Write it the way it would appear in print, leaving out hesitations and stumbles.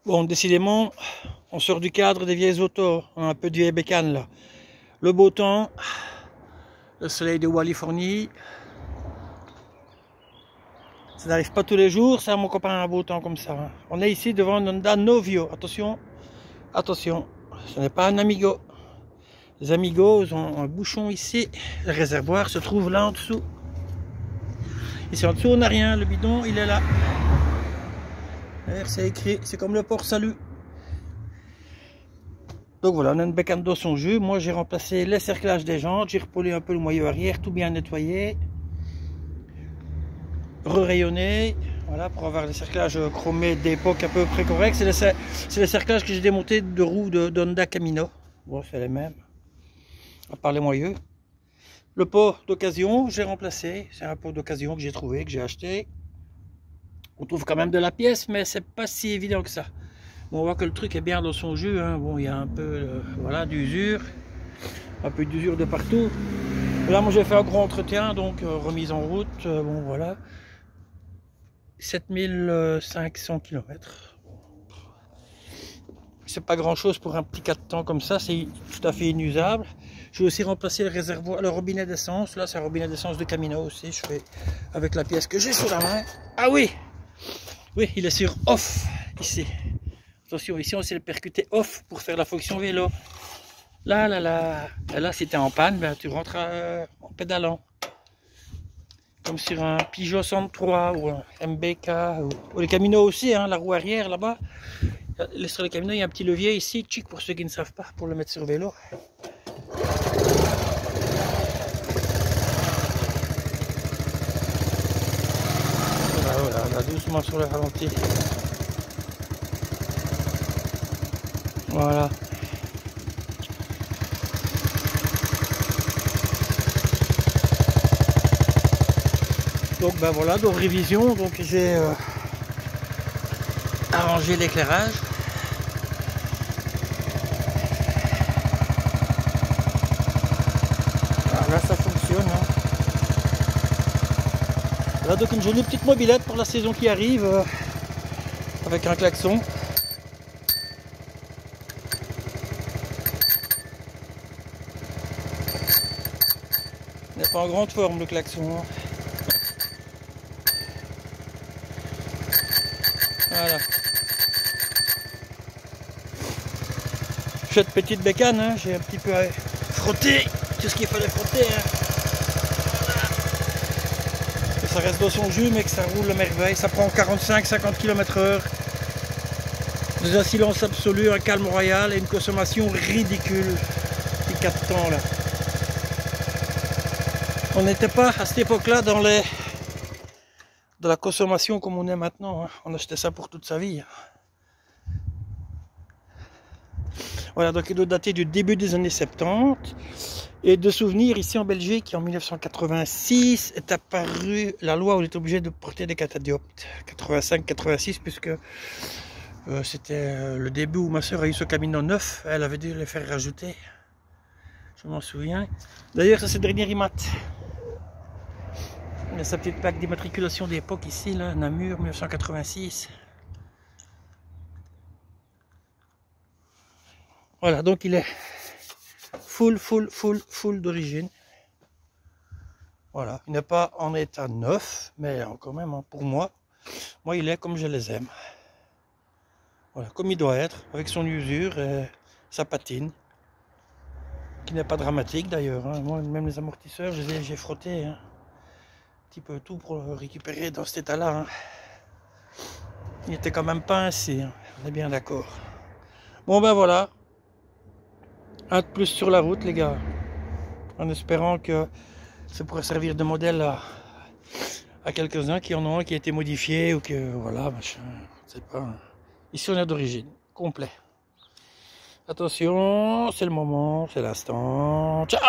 Bon, décidément, on sort du cadre des vieilles autos, un peu de vieille bécane là. Le beau temps, le soleil de Californie. Ça n'arrive pas tous les jours, ça, mon copain, un beau temps comme ça. On est ici devant un Honda Novio. Attention, attention, ce n'est pas un Amigo. Les Amigos ont un bouchon ici. Le réservoir se trouve là en dessous. Ici en dessous, on n'a rien. Le bidon, il est là. C'est écrit, c'est comme le port salut. Donc voilà, on a une bécane dans son jus. Moi, j'ai remplacé les cerclages des jantes. J'ai repoulé un peu le moyeu arrière, tout bien nettoyé. Re-rayonné. Voilà, pour avoir les cerclages chromés d'époque à peu près corrects. C'est les cerclages que j'ai démontés de roues de Honda Camino. Bon, c'est les mêmes. À part les moyeux. Le pot d'occasion, j'ai remplacé. C'est un pot d'occasion que j'ai trouvé, que j'ai acheté. On trouve quand même de la pièce, mais c'est pas si évident que ça. Bon, on voit que le truc est bien dans son jus. Hein. Bon, il y a un peu voilà, d'usure. Un peu d'usure de partout. Là, moi, j'ai fait un gros entretien, donc remise en route. Bon, voilà. 7500 km. C'est pas grand chose pour un petit 4 temps comme ça, c'est tout à fait inusable. J'ai aussi remplacé le réservoir, le robinet d'essence. Là, c'est un robinet d'essence de Camino aussi. Je fais avec la pièce que j'ai sous la main. Ah oui, oui, il est sur off ici. Attention, ici on s'est percuté off pour faire la fonction vélo. Là, là, là. Et là, si tu es en panne, ben, tu rentres en pédalant. Comme sur un Peugeot 103 ou un MBK ou les Camino aussi, hein, la roue arrière là-bas. Sur les Camino, il y a un petit levier ici, chic pour ceux qui ne savent pas, pour le mettre sur vélo. Voilà, voilà, là, doucement sur le ralenti. Voilà. Donc ben voilà, donc révision, donc j'ai arrangé l'éclairage. Là ça fonctionne. Hein. Là donc une jolie petite mobilette pour la saison qui arrive, avec un klaxon. Il n'est pas en grande forme le klaxon. Hein. Voilà. Cette petite bécane, hein, j'ai un petit peu frotté tout ce qu'il fallait frotter. Hein. Voilà. Que ça reste dans son jus, mais que ça roule à merveille. Ça prend 45-50 km/h. Dans un silence absolu, un calme royal et une consommation ridicule. Petit 4 temps là. On n'était pas à cette époque-là dans la consommation comme on est maintenant. Hein. On achetait ça pour toute sa vie. Voilà, donc il doit dater du début des années 70. Et de souvenirs, ici en Belgique, en 1986, est apparue la loi où on est obligé de porter des catadioptres. 85-86, puisque c'était le début où ma soeur a eu ce Camino neuf. Elle avait dû les faire rajouter. Je m'en souviens. D'ailleurs, ça c'est le dernier IMAT. Il y a sa petite plaque d'immatriculation d'époque ici, là, Namur, 1986. Voilà, donc il est full d'origine. Voilà, il n'est pas en état neuf, mais quand même, hein, pour moi, il est comme je les aime. Voilà, comme il doit être, avec son usure et sa patine, qui n'est pas dramatique d'ailleurs. Hein. Moi, même les amortisseurs, j'ai frotté. Hein. Un petit peu tout pour le récupérer dans cet état-là. Hein. Il était quand même pincé, hein. On est bien d'accord. Bon ben voilà. Un de plus sur la route les gars, en espérant que ça pourrait servir de modèle à quelques-uns qui en ont un qui a été modifié ou que voilà, machin, je sais pas. Ici on est d'origine, complet. Attention, c'est le moment, c'est l'instant. Ciao!